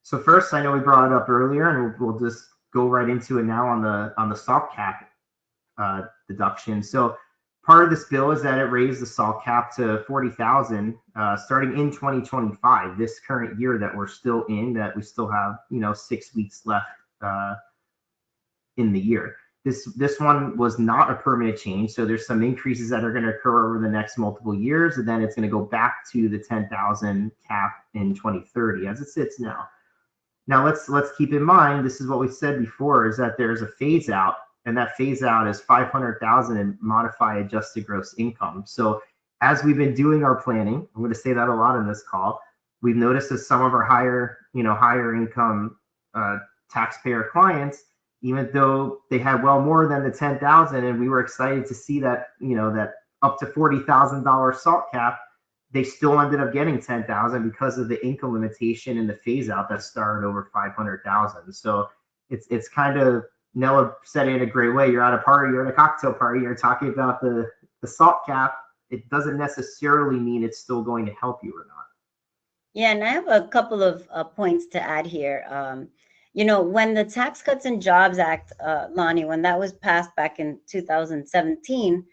So first, I know we brought it up earlier, and we'll just go right into it now on the salt cap deduction. So part of this bill is that it raised the salt cap to 40,000 starting in 2025, this current year that we're still in, that we still have 6 weeks left uh, in the year. This one was not a permanent change, so there's some increases that are going to occur over the next multiple years, and then it's going to go back to the 10,000 cap in 2030 as it sits now. Now let's keep in mind, this is what we said before, is that there's a phase out, and that phase out is 500,000 in modified adjusted gross income. So as we've been doing our planning, I'm going to say that a lot in this call, we've noticed that some of our higher income taxpayer clients, even though they had well more than the 10,000, and we were excited to see that that up to $40,000 salt cap, they still ended up getting 10,000 because of the income limitation and the phase out that started over 500,000. So it's kind of, Nella said it in a great way. You're at a party, you're at a cocktail party, you're talking about the salt cap. It doesn't necessarily mean it's still going to help you or not. Yeah, and I have a couple of points to add here. When the Tax Cuts and Jobs Act, Lonnie, when that was passed back in 2017,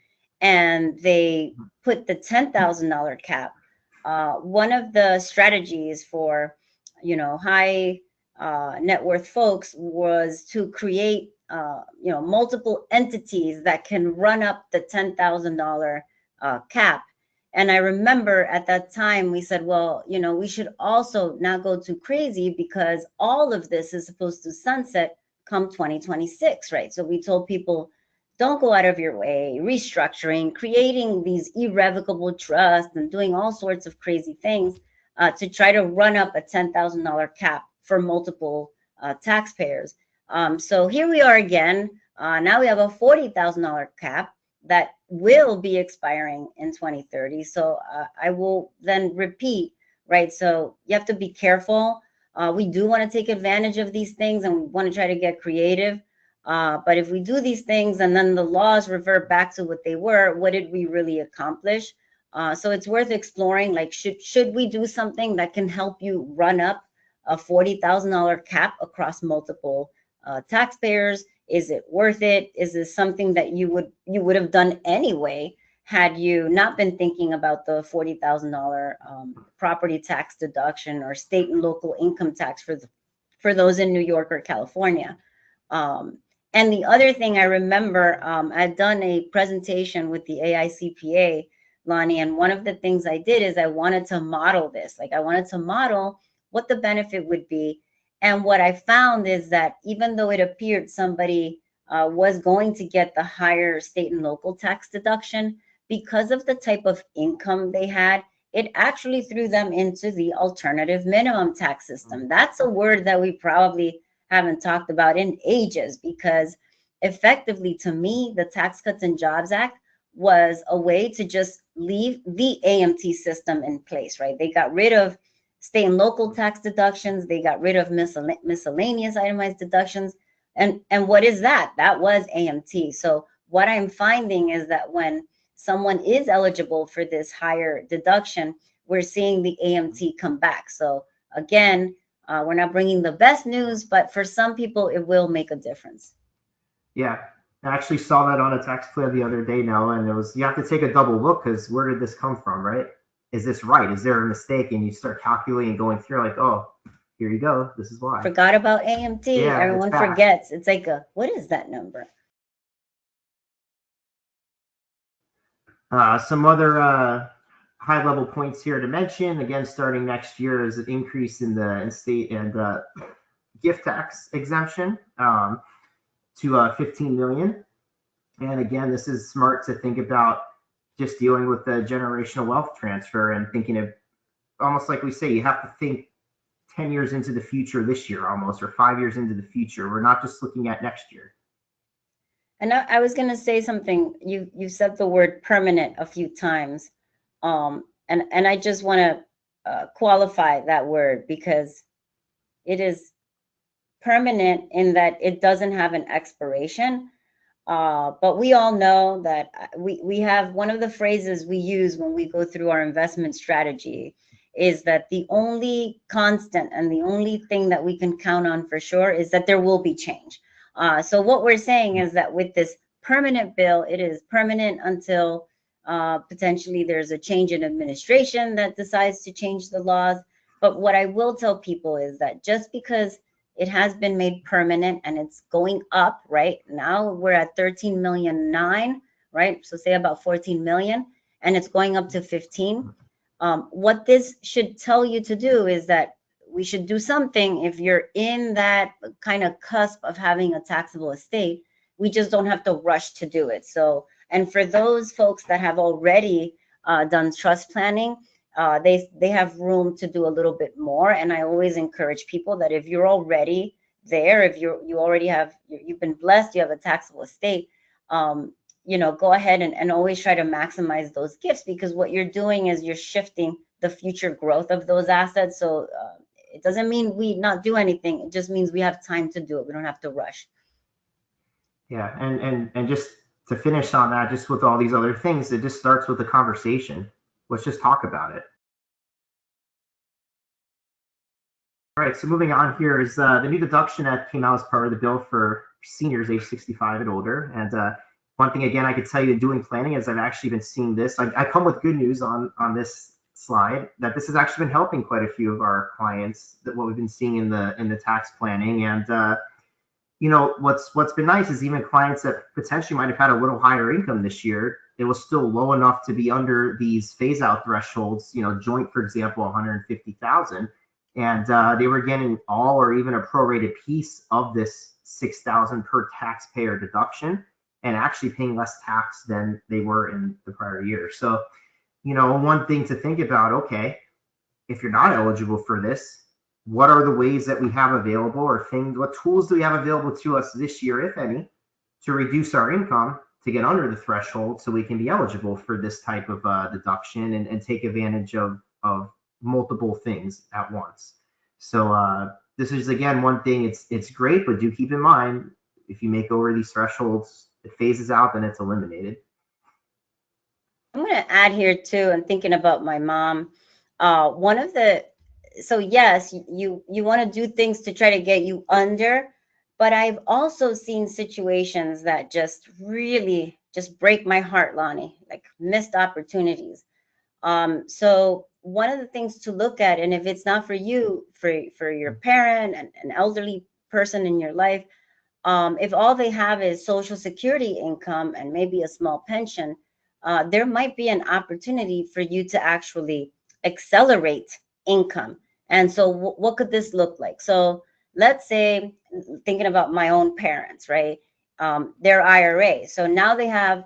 and they put the $10,000 cap, one of the strategies for, high net worth folks was to create, multiple entities that can run up the $10,000 cap. And I remember at that time we said, well, we should also not go too crazy because all of this is supposed to sunset come 2026, right? So we told people, don't go out of your way, restructuring, creating these irrevocable trusts and doing all sorts of crazy things to try to run up a $10,000 cap for multiple taxpayers. So here we are again. Now we have a $40,000 cap that will be expiring in 2030. So I will then repeat, right? So you have to be careful. We do want to take advantage of these things and we want to try to get creative. But if we do these things and then the laws revert back to what they were, what did we really accomplish? So it's worth exploring. Like, should we do something that can help you run up a $40,000 cap across multiple taxpayers? Is it worth it? Is this something that you would have done anyway had you not been thinking about the $40,000 property tax deduction or state and local income tax for those in New York or California? And the other thing I remember, I'd done a presentation with the AICPA, Lonnie, and one of the things I did is I wanted to model this. Like, I wanted to model what the benefit would be. And what I found is that even though it appeared somebody was going to get the higher state and local tax deduction, because of the type of income they had, it actually threw them into the alternative minimum tax system. That's a word that we probably haven't talked about in ages, because effectively, to me, the Tax Cuts and Jobs Act was a way to just leave the AMT system in place, right? They got rid of state and local tax deductions. They got rid of miscellaneous itemized deductions. And what is that? That was AMT. So what I'm finding is that when someone is eligible for this higher deduction, we're seeing the AMT come back. So again, we're not bringing the best news, but for some people, it will make a difference. Yeah, I actually saw that on a tax plan the other day now, and it was, you have to take a double look, because where did this come from, right? Is this right? Is there a mistake? And you start calculating, going through, like, oh, here you go. This is why. Forgot about AMT. Yeah, Everyone forgets. It's like what is that number? Some other high level points here to mention. Again, starting next year is an increase in the state and gift tax exemption to 15 million. And again, this is smart to think about just dealing with the generational wealth transfer and thinking of, almost like we say, you have to think 10 years into the future this year almost, or 5 years into the future. We're not just looking at next year. And I was going to say something. You said the word permanent a few times. And I just want to qualify that word, because it is permanent in that it doesn't have an expiration. But we all know that we have one of the phrases we use when we go through our investment strategy is that the only constant and the only thing that we can count on for sure is that there will be change. So what we're saying is that with this permanent bill, it is permanent until potentially there's a change in administration that decides to change the laws. But what I will tell people is that just because it has been made permanent and it's going up, right? Now we're at 13 million nine, right? So say about 14 million, and it's going up to 15. What this should tell you to do is that we should do something if you're in that kind of cusp of having a taxable estate. We just don't have to rush to do it. So, and for those folks that have already done trust planning, they have room to do a little bit more. And I always encourage people that if you're already there, if you already have, you've been blessed, you have a taxable estate, go ahead and always try to maximize those gifts, because what you're doing is you're shifting the future growth of those assets. So it doesn't mean we not do anything. It just means we have time to do it. We don't have to rush. Yeah, and just to finish on that, just with all these other things, it just starts with a conversation. Let's just talk about it. All right, so moving on here is the new deduction that came out as part of the bill for seniors age 65 and older. And one thing, again, I could tell you doing planning is I've actually been seeing this. I come with good news on this slide, that this has actually been helping quite a few of our clients, that what we've been seeing in the tax planning. And what's been nice is even clients that potentially might have had a little higher income this year, it was still low enough to be under these phase out thresholds. Joint, for example, 150,000, and they were getting all or even a prorated piece of this 6,000 per taxpayer deduction, and actually paying less tax than they were in the prior year. So, one thing to think about, okay, if you're not eligible for this, what are the ways that we have available, or what tools do we have available to us this year, if any, to reduce our income to get under the threshold so we can be eligible for this type of deduction and take advantage of multiple things at once. So this is, again, one thing, it's great, but do keep in mind, if you make over these thresholds, it phases out, then it's eliminated. I'm going to add here too, and thinking about my mom, so yes, you want to do things to try to get you under, but I've also seen situations that just really just break my heart, Lonnie, like missed opportunities. So one of the things to look at, and if it's not for you, for your parent and an elderly person in your life, if all they have is Social Security income and maybe a small pension, there might be an opportunity for you to actually accelerate income. And so what could this look like? So let's say, thinking about my own parents, right? Their IRA. So now they have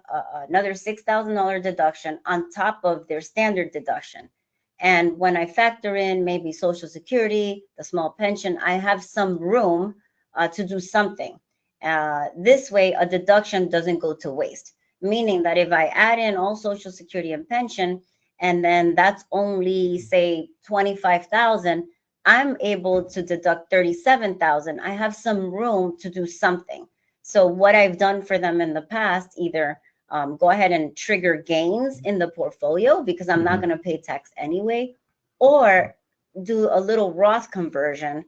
another $6,000 deduction on top of their standard deduction. And when I factor in maybe Social Security, the small pension, I have some room to do something. This way, a deduction doesn't go to waste. Meaning that if I add in all Social Security and pension, and then that's only, say, 25,000, I'm able to deduct 37,000. I have some room to do something. So what I've done for them in the past, either go ahead and trigger gains in the portfolio because I'm not going to pay tax anyway, or do a little Roth conversion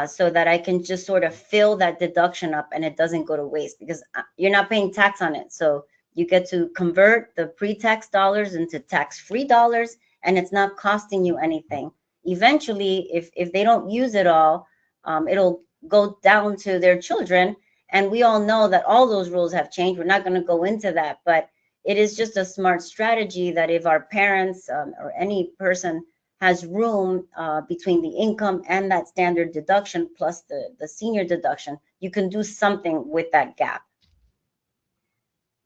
so that I can just sort of fill that deduction up and it doesn't go to waste, because you're not paying tax on it. So you get to convert the pre-tax dollars into tax-free dollars, and it's not costing you anything. Eventually, if they don't use it all, it'll go down to their children. And we all know that all those rules have changed. We're not going to go into that, but it is just a smart strategy that if our parents or any person has room between the income and that standard deduction plus the senior deduction, you can do something with that gap.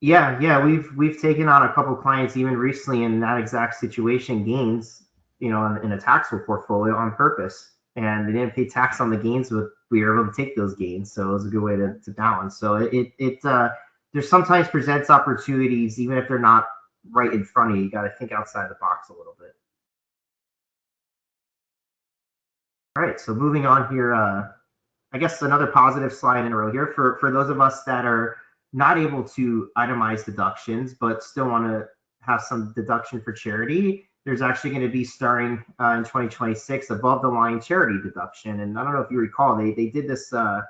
Yeah, we've taken on a couple clients even recently in that exact situation, gains, in a taxable portfolio on purpose, and they didn't pay tax on the gains, but we were able to take those gains. So it was a good way to balance. So it there sometimes presents opportunities, even if they're not right in front of you. You got to think outside the box a little bit. All right, so moving on here, I guess another positive slide in a row here for those of us that are not able to itemize deductions, but still want to have some deduction for charity. there's actually going to be starting in 2026 above the line charity deduction. And I don't know if you recall, they did this, I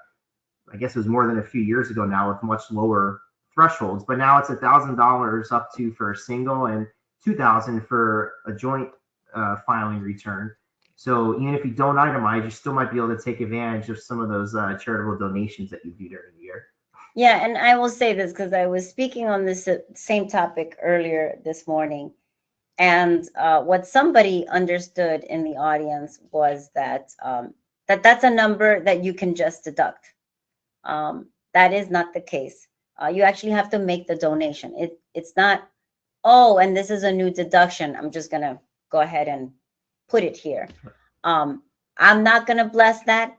guess it was more than a few years ago now with much lower thresholds, but now it's $1,000 up to for a single and 2,000 for a joint filing return. So even if you don't itemize, you still might be able to take advantage of some of those charitable donations that you do during the year. Yeah, and I will say this because I was speaking on this same topic earlier this morning, and what somebody understood in the audience was that that's a number that you can just deduct. That is not the case. You actually have to make the donation. It's not, oh, and this is a new deduction, I'm just gonna go ahead and put it here. I'm not gonna bless that.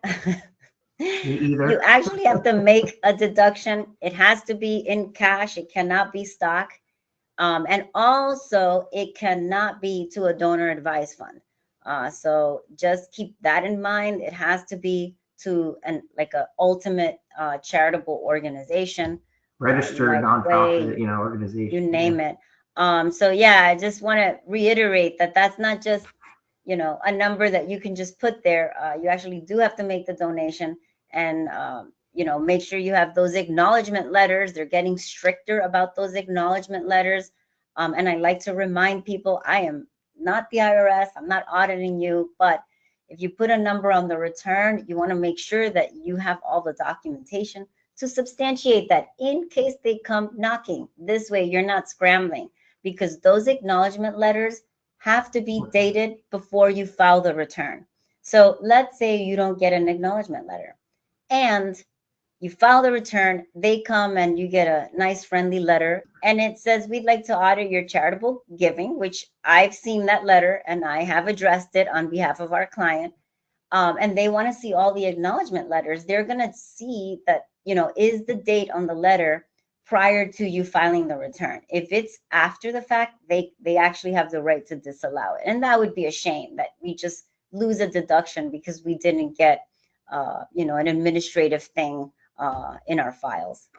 Me either. You actually have to make a deduction. It has to be in cash. It cannot be stock. And also, it cannot be to a donor advised fund. So just keep that in mind. It has to be to like a ultimate charitable organization, Registered nonprofit, organization. you name it. So yeah, I just want to reiterate that that's not just a number that you can just put there. You actually do have to make the donation, and make sure you have those acknowledgement letters. They're getting stricter about those acknowledgement letters. And I like to remind people, I am not the IRS. I'm not auditing you, but if you put a number on the return, you want to make sure that you have all the documentation to substantiate that in case they come knocking. This way, you're not scrambling, because those acknowledgement letters have to be dated before you file the return. So let's say you don't get an acknowledgement letter and you file the return, they come and you get a nice friendly letter and it says, we'd like to audit your charitable giving, which I've seen that letter and I have addressed it on behalf of our client. And they want to see all the acknowledgement letters. They're going to see that, is the date on the letter prior to you filing the return. If it's after the fact, they actually have the right to disallow it. And that would be a shame that we just lose a deduction because we didn't get, an administrative thing in our files.